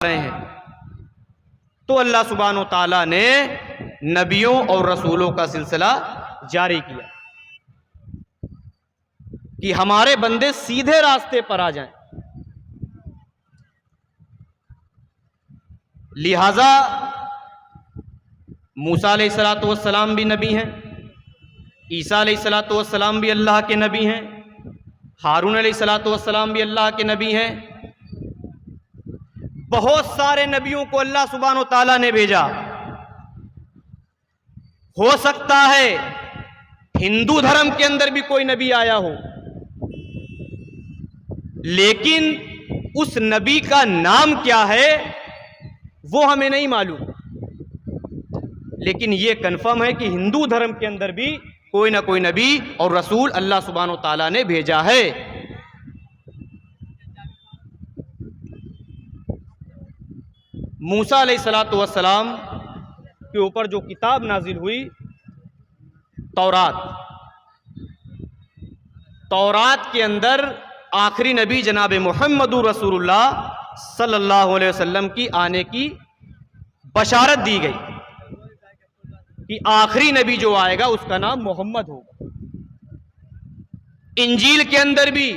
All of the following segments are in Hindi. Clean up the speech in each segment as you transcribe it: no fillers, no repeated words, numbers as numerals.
रहे हैं। तो अल्लाह सुब्हानो ताला ने नबियों और रसूलों का सिलसिला जारी किया कि हमारे बंदे सीधे रास्ते पर आ जाएं। लिहाजा मूसा अलैहिस्सलातु वस्सलाम भी नबी हैं, ईसा अलैहिस्सलातु वस्सलाम भी अल्लाह के नबी हैं, हारून अलैहिस्सलातु वस्सलाम भी अल्लाह के नबी हैं। बहुत सारे नबियों को अल्लाह सुब्हानो ताला ने भेजा। हो सकता है हिंदू धर्म के अंदर भी कोई नबी आया हो, लेकिन उस नबी का नाम क्या है वो हमें नहीं मालूम। लेकिन यह कन्फर्म है कि हिंदू धर्म के अंदर भी कोई ना कोई नबी और रसूल अल्लाह सुब्हानो ताला ने भेजा है। मूसा अलैहिस्सलातु वस्सलाम के ऊपर जो किताब नाजिल हुई तौरात, तौरात के अंदर आखिरी नबी जनाब मुहम्मदुर रसूलुल्लाह सल्लल्लाहु अलैहि वसल्लम की आने की बशारत दी गई कि आखिरी नबी जो आएगा उसका नाम मोहम्मद होगा। इंजील के अंदर भी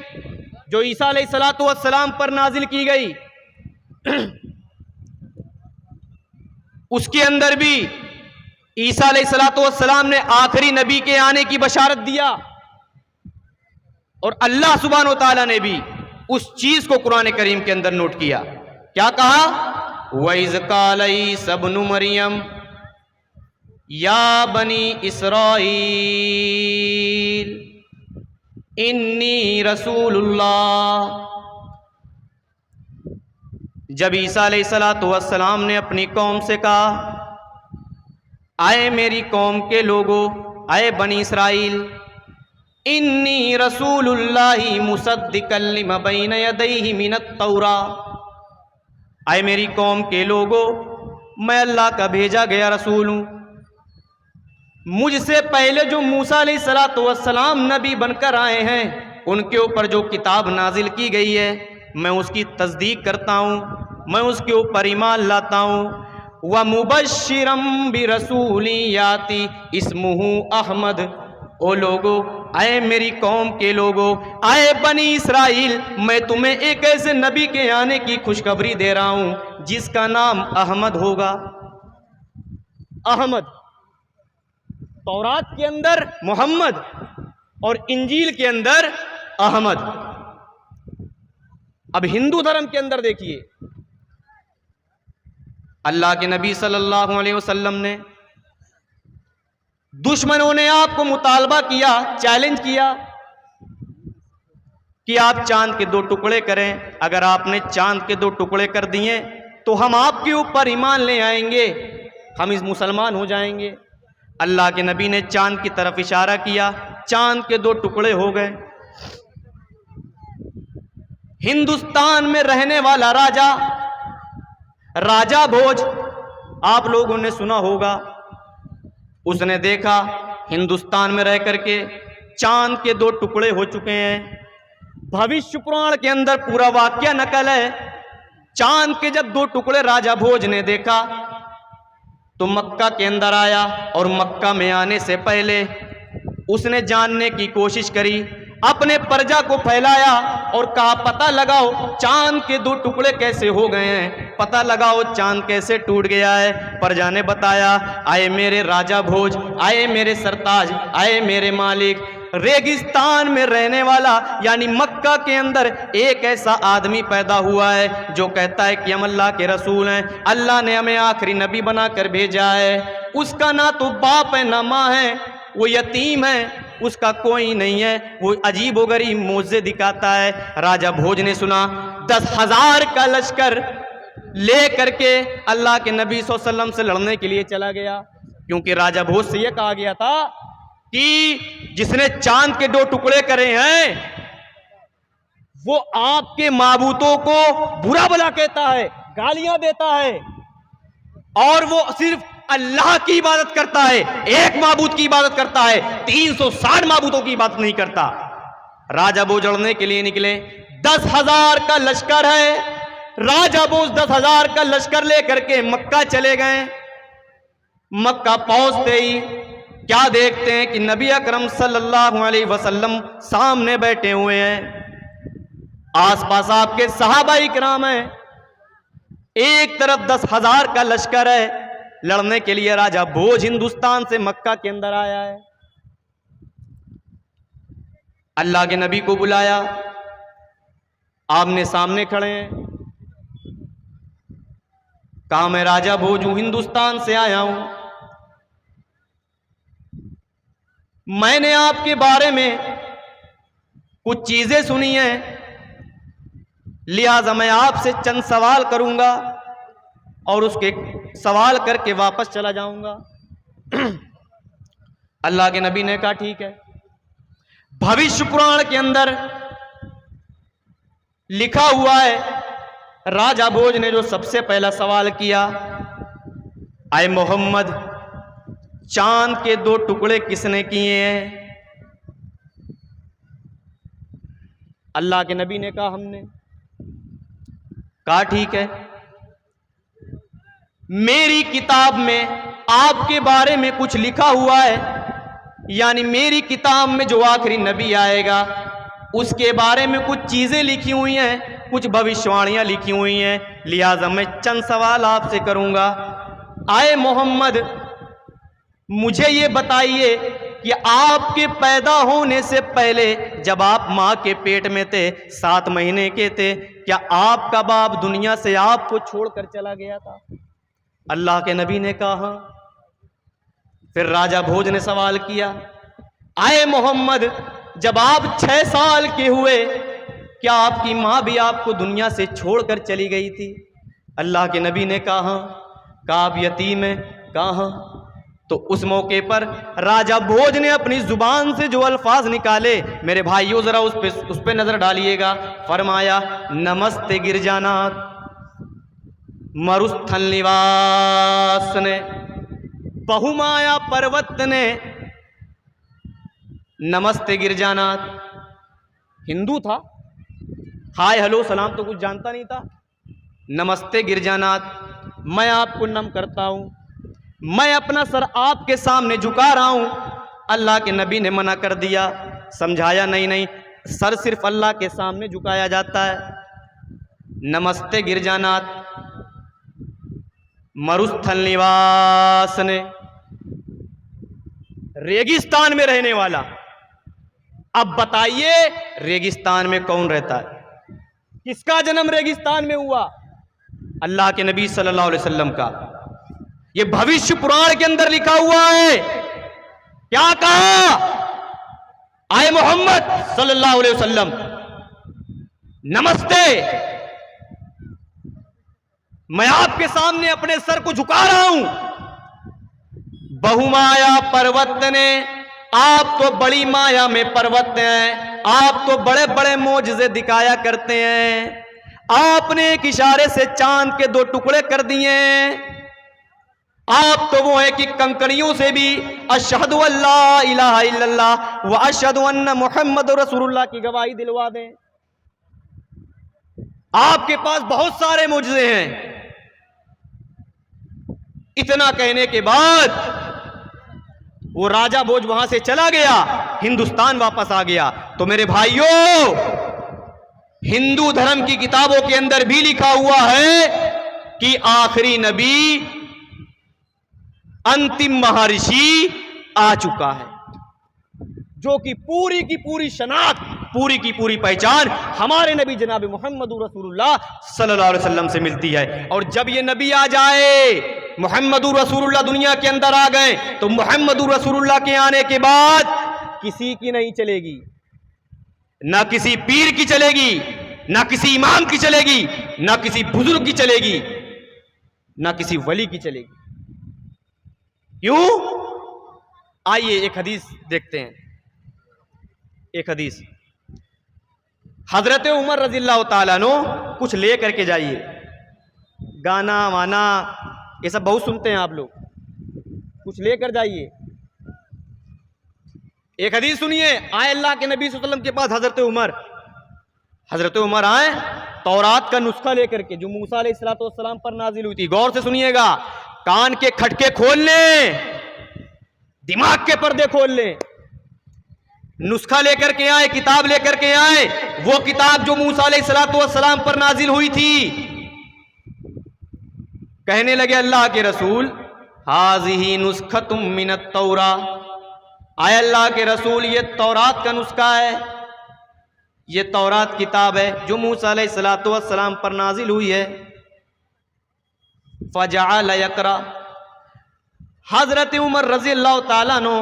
जो ईसा अलैहिस्सलातु वस्सलाम पर नाजिल की गई उसके अंदर भी ईसा अलैहिस्सलातु वस्सलाम ने आखिरी नबी के आने की बशारत दिया। और अल्लाह सुब्हानो ताला ने भी उस चीज को कुरान करीम के अंदर नोट किया। क्या कहा? वइज़ क़ाल ईसा इब्नु मरियम या बनी इसराईल इन्नी रसूलुल्लाह। जब ईसा अलैहिस्सलातु वस्सलाम ने अपनी कौम से कहा, आए मेरी कौम के लोगों, आए बनी इसराइल, इन्नी रसूलुल्लाहि मुसद्दिक़ल लिमा बैन यदैहि मिनत तौरा, आए मेरी कौम के लोगों, मैं अल्लाह का भेजा गया रसूल हूं। मुझसे पहले जो मूसा अलैहिस्सलातु वस्सलाम नबी बनकर आए हैं उनके ऊपर जो किताब नाजिल की गई है मैं उसकी तस्दीक करता हूं, मैं उसके ऊपर ईमान लाता हूं। व मुबश्शिरम बिरसूली याती इस्मुहु अहमद। ओ लोगो, आए मेरी कौम के लोगो, आए बनी इसराइल, मैं तुम्हें एक ऐसे नबी के आने की खुशखबरी दे रहा हूं जिसका नाम अहमद होगा। अहमद तौरात के अंदर मोहम्मद और इंजील के अंदर अहमद। अब हिंदू धर्म के अंदर देखिए, अल्लाह के नबी सल्लल्लाहु अलैहि वसल्लम ने, दुश्मनों ने आपको मुतालबा किया, चैलेंज किया कि आप चांद के 2 टुकड़े करें। अगर आपने चांद के 2 टुकड़े कर दिए तो हम आपके ऊपर ईमान ले आएंगे, हम इस मुसलमान हो जाएंगे। अल्लाह के नबी ने चांद की तरफ इशारा किया, चांद के 2 टुकड़े हो गए। हिंदुस्तान में रहने वाला राजा, राजा भोज, आप लोगों ने सुना होगा, उसने देखा हिंदुस्तान में रह करके चांद के 2 टुकड़े हो चुके हैं। भविष्य पुराण के अंदर पूरा वाक्य नकल है। चांद के जब 2 टुकड़े राजा भोज ने देखा तो मक्का के अंदर आया और मक्का में आने से पहले उसने जानने की कोशिश करी, अपने प्रजा को फैलाया और कहा पता लगाओ चांद के 2 टुकड़े कैसे हो गए हैं, पता लगाओ चांद कैसे टूट गया है। प्रजा ने बताया, आए मेरे राजा भोज, आए मेरे सरताज, आए मेरे मालिक, रेगिस्तान में रहने वाला यानी मक्का के अंदर एक ऐसा आदमी पैदा हुआ है जो कहता है कि हम अल्लाह के रसूल हैं, अल्लाह ने हमें आखिरी नबी बनाकर भेजा है। उसका ना तो बाप है ना माँ है, वो यतीम है, उसका कोई नहीं है, वो अजीब व गरीब मोज़े दिखाता है। राजा भोज ने सुना, 10,000 का लश्कर ले करके अल्लाह के नबी सल्लल्लाहु अलैहि वसल्लम से लड़ने के लिए चला गया, क्योंकि राजा भोज से यह कहा गया था कि जिसने चांद के 2 टुकड़े करे हैं वो आपके माबूतों को बुरा भला कहता है, गालियां देता है, और वो सिर्फ अल्लाह की इबादत करता है, एक माबूद की इबादत करता है, 360 माबूदों की इबादत नहीं करता। राजा भोज लड़ने के लिए निकले, 10,000 का लश्कर है, राजा बोझ 10,000 का लश्कर लेकर के मक्का चले गए। मक्का पहुंचते ही क्या देखते हैं कि नबी अकरम सल्लल्लाहु अलैहि वसल्लम सामने बैठे हुए हैं, आसपास आपके सहाबाई किराम हैं, एक तरफ 10,000 का लश्कर है लड़ने के लिए। राजा भोज हिंदुस्तान से मक्का के अंदर आया है। अल्लाह के नबी को बुलाया, आमने सामने खड़े हैं। कहा मैं राजा भोज हूं, हिंदुस्तान से आया हूं, मैंने आपके बारे में कुछ चीजें सुनी हैं, लिहाजा मैं आपसे चंद सवाल करूंगा और उसके सवाल करके वापस चला जाऊंगा। अल्लाह के नबी ने कहा ठीक है। भविष्य पुराण के अंदर लिखा हुआ है, राजा भोज ने जो सबसे पहला सवाल किया, आए मोहम्मद, चांद के 2 टुकड़े किसने किए हैं? अल्लाह के नबी ने कहा हमने। कहा ठीक है, मेरी किताब में आपके बारे में कुछ लिखा हुआ है, यानी मेरी किताब में जो आखिरी नबी आएगा उसके बारे में कुछ चीजें लिखी हुई हैं, कुछ भविष्यवाणियां लिखी हुई हैं, लिहाजा मैं चंद सवाल आपसे करूंगा। आए मोहम्मद, मुझे ये बताइए कि आपके पैदा होने से पहले जब आप मां के पेट में थे, 7 महीने के थे, क्या आपका बाप दुनिया से आपको छोड़कर चला गया था? अल्लाह के नबी ने कहा। फिर राजा भोज ने सवाल किया, आए मोहम्मद, जब आप 6 साल के हुए, क्या आपकी मां भी आपको दुनिया से छोड़कर चली गई थी? अल्लाह के नबी ने कहा। आप यतीम है? कहा। तो उस मौके पर राजा भोज ने अपनी जुबान से जो अल्फाज निकाले, मेरे भाइयों जरा उस पे नजर डालिएगा। फरमाया, नमस्ते गिरजानाथ, मरुस्थल निवास ने, बहुमाया पर्वत ने। नमस्ते गिरजानाथ, हिंदू था, हाय हेलो सलाम तो कुछ जानता नहीं था। नमस्ते गिरजानाथ, मैं आपको नम करता हूं, मैं अपना सर आपके सामने झुका रहा हूं। अल्लाह के नबी ने मना कर दिया, समझाया, नहीं नहीं, सर सिर्फ अल्लाह के सामने झुकाया जाता है। नमस्ते गिरजानाथ, मरुस्थल निवास ने, रेगिस्तान में रहने वाला। अब बताइए, रेगिस्तान में कौन रहता है? किसका जन्म रेगिस्तान में हुआ? अल्लाह के नबी सल्लल्लाहु अलैहि वसल्लम का। यह भविष्य पुराण के अंदर लिखा हुआ है। क्या कहा? आए मोहम्मद सल्लल्लाहु अलैहि वसल्लम, नमस्ते, मैं आपके सामने अपने सर को झुका रहा हूं। बहुमाया पर्वत ने, आप तो बड़ी माया में पर्वत हैं, आप तो बड़े बड़े मोजज़े दिखाया करते हैं, आपने एक इशारे से चांद के 2 टुकड़े कर दिए। आप तो वो है कि कंकड़ियों से भी अशहदु अल्ला इलाहा इल्लल्लाह व अशहदु अन्ना मुहम्मदुर रसूलुल्लाह की गवाही दिलवा दें। आपके पास बहुत सारे मोजज़े हैं। इतना कहने के बाद वो राजा भोज वहां से चला गया, हिंदुस्तान वापस आ गया। तो मेरे भाइयों, हिंदू धर्म की किताबों के अंदर भी लिखा हुआ है कि आखिरी नबी, अंतिम महर्षि आ चुका है, जो कि पूरी की पूरी शनाख्त, पूरी की पूरी पहचान हमारे नबी जनाब मुहम्मदुर रसूलुल्लाह सल्लल्लाहु अलैहि वसल्लम से मिलती है। और जब ये नबी आ जाए, मुहम्मदुर रसूलुल्लाह दुनिया के अंदर आ गए, तो मुहम्मदुर रसूलुल्लाह के आने के बाद किसी की नहीं चलेगी, ना किसी पीर की चलेगी, ना किसी इमाम की चलेगी, ना किसी बुजुर्ग की चलेगी, ना किसी वली की चलेगी। क्यों? आइए एक हदीस देखते हैं। एक हदीस, हजरत उमर रज़ियल्लाहु ताला अन्हु कुछ ले करके जाइए, गाना वाना ये सब बहुत सुनते हैं आप लोग, कुछ लेकर जाइए। एक हदीस सुनिए। आए अल्लाह के नबी सल्लल्लाहु अलैहि वसल्लम के पास हजरत उमर आए, तौरात का नुस्खा लेकर के जो मूसा अलैहिस्सलाम पर नाजिल हुई थी। गौर से सुनिएगा, कान के खटके खोल लें, दिमाग के पर्दे खोल लें। नुस्खा लेकर के आए, किताब लेकर के आए, वो किताब जो मूसा अलैहिस्सलाम पर नाजिल हुई थी। कहने लगे अल्लाह के रसूल, हाज़िही नुस्खतुम मिनत तौरा, आए अल्लाह के रसूल ये तौरात का नुस्खा है, ये तौरात किताब है जो मूसा अलैहिस्सलाम पर नाजिल हुई है। फजअल यक़रा, हजरत उमर रज़ी अल्लाह ताला अन्हु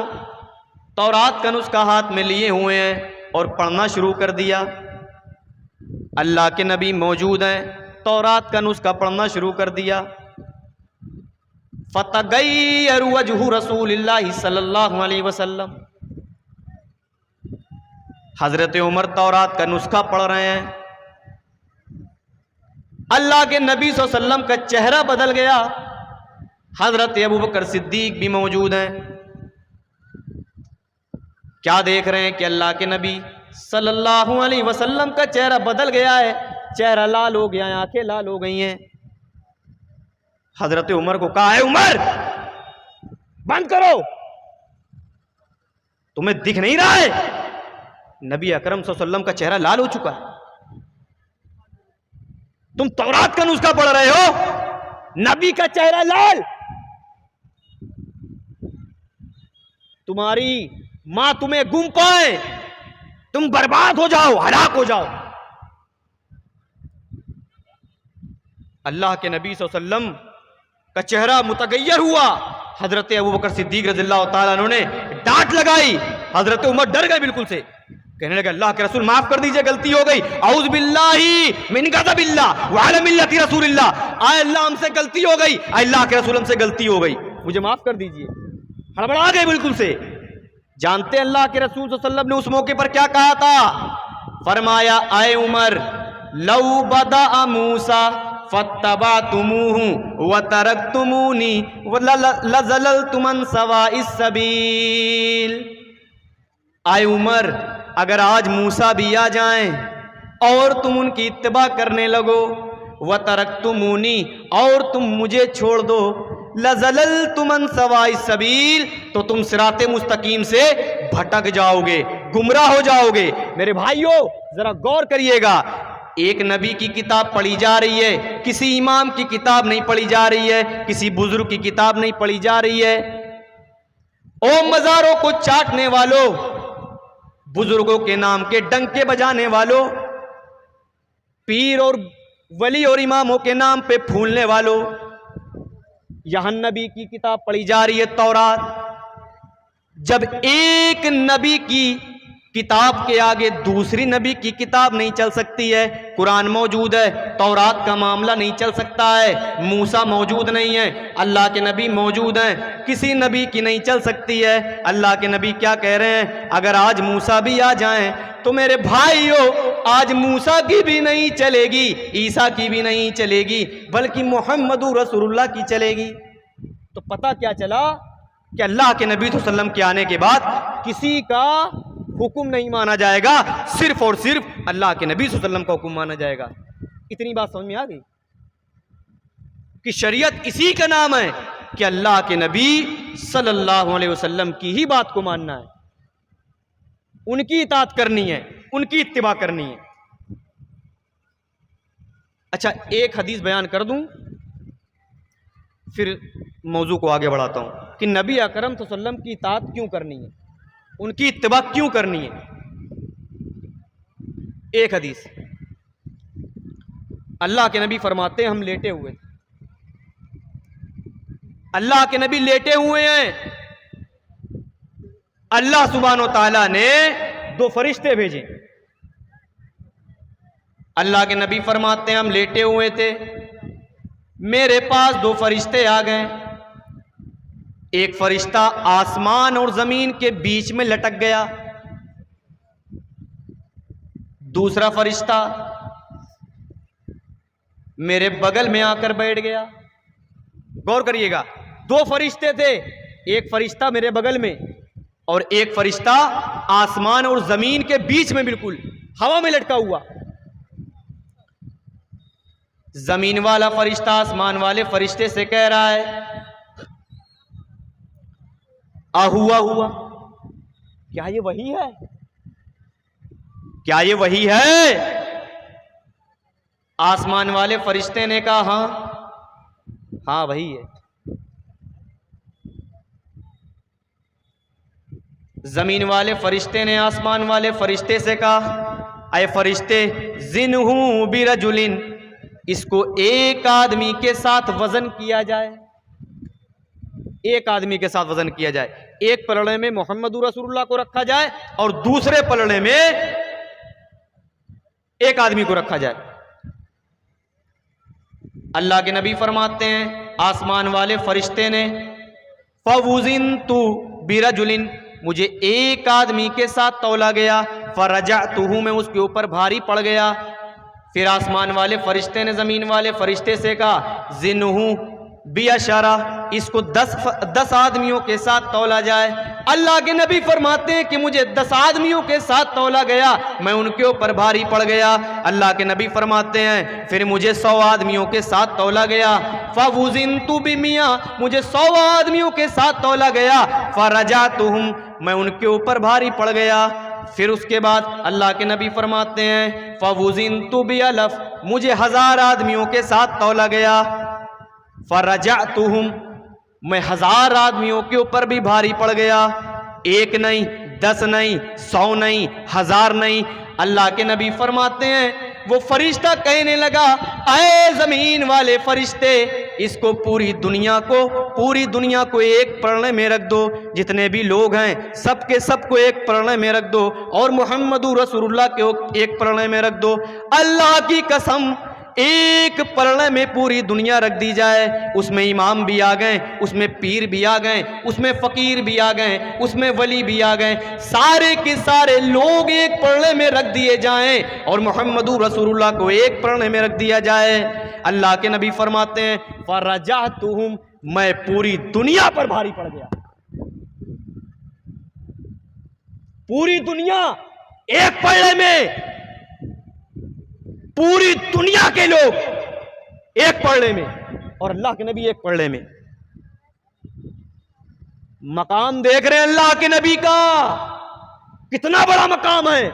तौरात का नुस्खा हाथ में लिए हुए हैं और पढ़ना शुरू कर दिया। अल्लाह के नबी मौजूद हैं, तौरात का नुस्खा पढ़ना शुरू कर दिया। फतगय्यर वजहु रसूलिल्लाह सल्लल्लाहु अलैहि वसल्लम, हजरत उमर तौरात का नुस्खा पढ़ रहे हैं, अल्लाह के नबी सल्लल्लाहु अलैहि वसल्लम का चेहरा बदल गया। हजरत अबू बकर सिद्दीक भी मौजूद हैं। क्या देख रहे हैं कि अल्लाह के नबी सल्लल्लाहु अलैहि वसल्लम का चेहरा बदल गया है, चेहरा लाल हो गया है, आंखें लाल हो गई हैं। हजरत उमर को कहा है, उमर बंद करो, तुम्हें दिख नहीं रहा है नबी अकरम सल्लल्लाहु अलैहि वसल्लम का चेहरा लाल हो चुका है? तुम तौरात का नुस्खा पढ़ रहे हो, नबी का चेहरा लाल, तुम्हारी मां तुम्हें गुम पाए, तुम बर्बाद हो जाओ, हलाक हो जाओ। अल्लाह के नबी सल्लल्लाहु अलैहि वसल्लम का चेहरा मुतगय्यर हुआ। हजरत अबू बकर सिद्दीक रज़ियल्लाहु ताला अन्हु ने डांट लगाई। हजरत उमर डर गए बिल्कुल से, कहने लगे अल्लाह के रसूल माफ कर दीजिए, गलती हो गई, औज़ु बिल्लाहि मिन गज़बिल्लाह व अला मिल्लति रसूलिल्लाह, आए अल्लाह हमसे गलती हो गई, अल्लाह के रसूल हमसे गलती हो गई, मुझे माफ कर दीजिए। हड़बड़ा गए बिल्कुल से। जानते अल्लाह के रसूल सल्लल्लाहु अलैहि वसल्लम ने उस मौके पर क्या कहा था? फरमाया, आए उमर लौ बदा मूसा फत्तबातुमूहु व तरकतुमूनी व लज़ललतुम अन सवाइस सबील। आए उमर, अगर आज मूसा भी आ जाएं और तुम उनकी इत्तिबा करने लगो, व तरकतुमूनी, और तुम मुझे छोड़ दो, लज़ललतुम अन सवाइस सबील, तो तुम सिराते मुस्तकीम से भटक जाओगे, गुमराह हो जाओगे। मेरे भाइयों जरा गौर करिएगा, एक नबी की किताब पढ़ी जा रही है, किसी इमाम की किताब नहीं पढ़ी जा रही है, किसी बुजुर्ग की किताब नहीं पढ़ी जा रही है। ओ मज़ारों को चाटने वालों, बुजुर्गों के नाम के डंके बजाने वालों, पीर और वली और इमामों के नाम पे फूलने वालों, यहां नबी की किताब पढ़ी जा रही है, तौरात। जब एक नबी की किताब के आगे दूसरी नबी की किताब नहीं चल सकती है, कुरान मौजूद है, तौरात का मामला नहीं चल सकता है, मूसा मौजूद नहीं है, अल्लाह के नबी मौजूद हैं, किसी नबी की नहीं चल सकती है। अल्लाह के नबी क्या कह रहे हैं? अगर आज मूसा भी आ जाएं तो मेरे भाइयों, आज मूसा की भी नहीं चलेगी, ईसा की भी नहीं चलेगी, बल्कि मोहम्मदुर रसूलुल्लाह की चलेगी। तो पता क्या चला कि अल्लाह के नबी सल्लल्लाहु अलैहि वसल्लम के आने के बाद किसी का हुक्म नहीं माना जाएगा, सिर्फ और सिर्फ अल्लाह के नबी सल्लल्लाहु अलैहि वसल्लम का हुक्म माना जाएगा। इतनी बात समझ में आ गई कि शरीयत इसी का नाम है कि अल्लाह के नबी सल्लल्लाहु अलैहि वसल्लम की ही बात को मानना है, उनकी इताअत करनी है, उनकी इत्तिबा करनी है। अच्छा, एक हदीस बयान कर दूं, फिर मौजू को आगे बढ़ाता हूं कि नबी अकरम सल्लल्लाहु अलैहि वसल्लम की इताअत क्यों करनी है, उनकी इत्तिबा क्यों करनी है। एक हदीस, अल्लाह के नबी फरमाते हैं, हम लेटे हुए थे, अल्लाह के नबी लेटे हुए हैं, अल्लाह सुब्हानो ताला ने दो फरिश्ते भेजे। अल्लाह के नबी फरमाते हैं, हम लेटे हुए थे, मेरे पास दो फरिश्ते आ गए। एक फरिश्ता आसमान और जमीन के बीच में लटक गया, दूसरा फरिश्ता मेरे बगल में आकर बैठ गया। गौर करिएगा, दो फरिश्ते थे, एक फरिश्ता मेरे बगल में और एक फरिश्ता आसमान और जमीन के बीच में, बिल्कुल हवा में लटका हुआ। जमीन वाला फरिश्ता आसमान वाले फरिश्ते से कह रहा है, हुआ हुआ, क्या ये वही है? क्या ये वही है? आसमान वाले फरिश्ते ने कहा, हाँ हाँ वही है। जमीन वाले फरिश्ते ने आसमान वाले फरिश्ते से कहा, अय फरिश्ते, जिन्हू बिरजुलिन, इसको एक आदमी के साथ वजन किया जाए, एक आदमी के साथ वजन किया जाए। एक पलड़े में मोहम्मद रसूलुल्लाह को रखा जाए और दूसरे पलड़े में एक आदमी को रखा जाए। अल्लाह के नबी फरमाते हैं, आसमान वाले फरिश्ते ने, फवुजिन तू बिरजुलिन, मुझे एक आदमी के साथ तौला गया, फरजअतुहु, मैं उसके ऊपर भारी पड़ गया। फिर आसमान वाले फरिश्ते ने जमीन वाले फरिश्ते से कहा, जिन्हू बिअशरा, इसको 10 आदमियों के साथ तौला जाए। अल्लाह के नबी फरमाते हैं कि मुझे 10 आदमियों के साथ तौला गया, मैं उनके ऊपर भारी पड़ गया। अल्लाह के नबी फरमाते हैं, फिर मुझे 100 आदमियों के साथ तौला गया, फवुजिनतु बिमिया, मुझे 100 आदमियों के साथ तौला गया, फरजअतुहुम, मैं उनके ऊपर भारी पड़ गया। फिर उसके बाद अल्लाह के नबी फरमाते हैं, फवुजिनतु बिअलफ, मुझे 1000 आदमियों के साथ तौला गया, फरजअतुहुम, मैं 1000 आदमियों के ऊपर भी भारी पड़ गया। एक नहीं, 10 नहीं, 100 नहीं, 1000 नहीं। अल्लाह के नबी फरमाते हैं, वो फरिश्ता कहने लगा, ऐ जमीन वाले फरिश्ते, इसको पूरी दुनिया को एक पलड़े में रख दो, जितने भी लोग हैं सबके सबको एक पलड़े में रख दो, और मोहम्मद रसूलुल्लाह के एक पलड़े में रख दो। अल्लाह की कसम, एक पलड़े में पूरी दुनिया रख दी जाए, उसमें इमाम भी आ गए, उसमें पीर भी आ गए, उसमें फ़कीर भी आ गए, उसमें वली भी आ गए, सारे के सारे लोग एक पलड़े में रख दिए जाएं और मोहम्मद रसूलुल्लाह को एक पलड़े में रख दिया जाए। अल्लाह के नबी फरमाते हैं, फरजअतुहुम, मैं पूरी दुनिया पर भारी पड़ गया। पूरी दुनिया एक पलड़े में, पूरी दुनिया के लोग एक पलड़े में, और अल्लाह के नबी एक पलड़े में। मकाम देख रहे हैं अल्लाह के नबी का, कितना बड़ा मकाम है।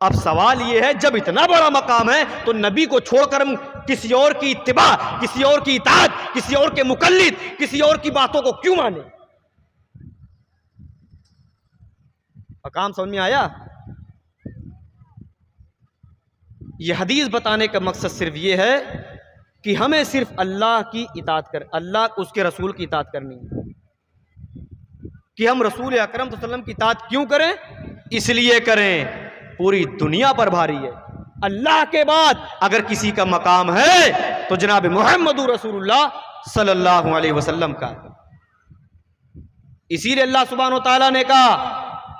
अब सवाल यह है, जब इतना बड़ा मकाम है तो नबी को छोड़कर हम किसी और की इत्तिबा, किसी और की इताअत, किसी और के मुकल्लिद, किसी और की बातों को क्यों माने? मकाम समझ में आया? यह हदीस बताने का मकसद सिर्फ ये है कि हमें सिर्फ अल्लाह की इताअत कर, अल्लाह उसके रसूल की इताअत करनी है। कि हम रसूल अकरम सल्लल्लाहु अलैहि वसल्लम की इताअत क्यों करें? इसलिए करें, पूरी दुनिया पर भारी है। अल्लाह के बाद अगर किसी का मकाम है तो जनाब मोहम्मद रसूलुल्लाह सल्लल्लाहु अलैहि वसल्लम का। इसीलिए अल्लाह सुब्हानहू तआला ने कहा,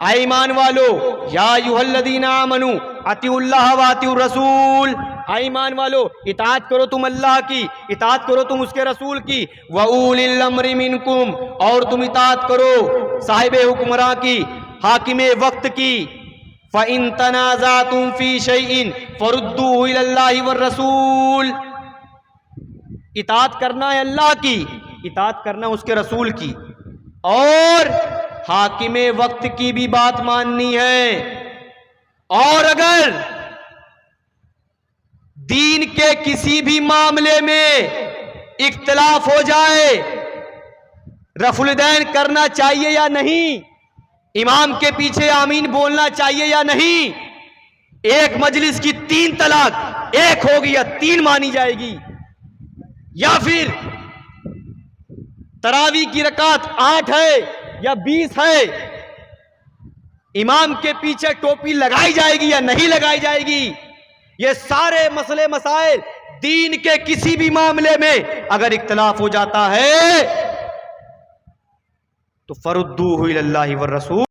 ऐ ईमान वालो, या अय्युहल्लज़ीना आमनू अतिउल्लाह व अतिउर रसूल, ऐ ईमान वालो, इताअत करो तुम अल्लाह की, इताअत करो तुम उसके रसूल की, व उलिल अम्रि मिनकुम, और तुम इताअत करो साहिबे हुक्मरां की, हाकिमे वक्त की। फ़इन तनाज़अतुम फ़ी शैइन फरुद्दूहु इलल्लाहि वर रसूल, इताअत करना है अल्लाह की, इताअत करना उसके रसूल की, और हाकिमे वक्त की भी बात माननी है। और अगर दीन के किसी भी मामले में इख्तिलाफ हो जाए, रफ़ुल-दैन करना चाहिए या नहीं, इमाम के पीछे आमीन बोलना चाहिए या नहीं, एक मजलिस की 3 तलाक, एक होगी या 3 मानी जाएगी, या फिर तरावी की रकात 8 है या 20 है, इमाम के पीछे टोपी लगाई जाएगी या नहीं लगाई जाएगी, ये सारे मसले मसाइल दीन के किसी भी मामले में अगर इख्तिलाफ हो जाता है तो फरुद्दूहु इलल्लाहि वर रसूल,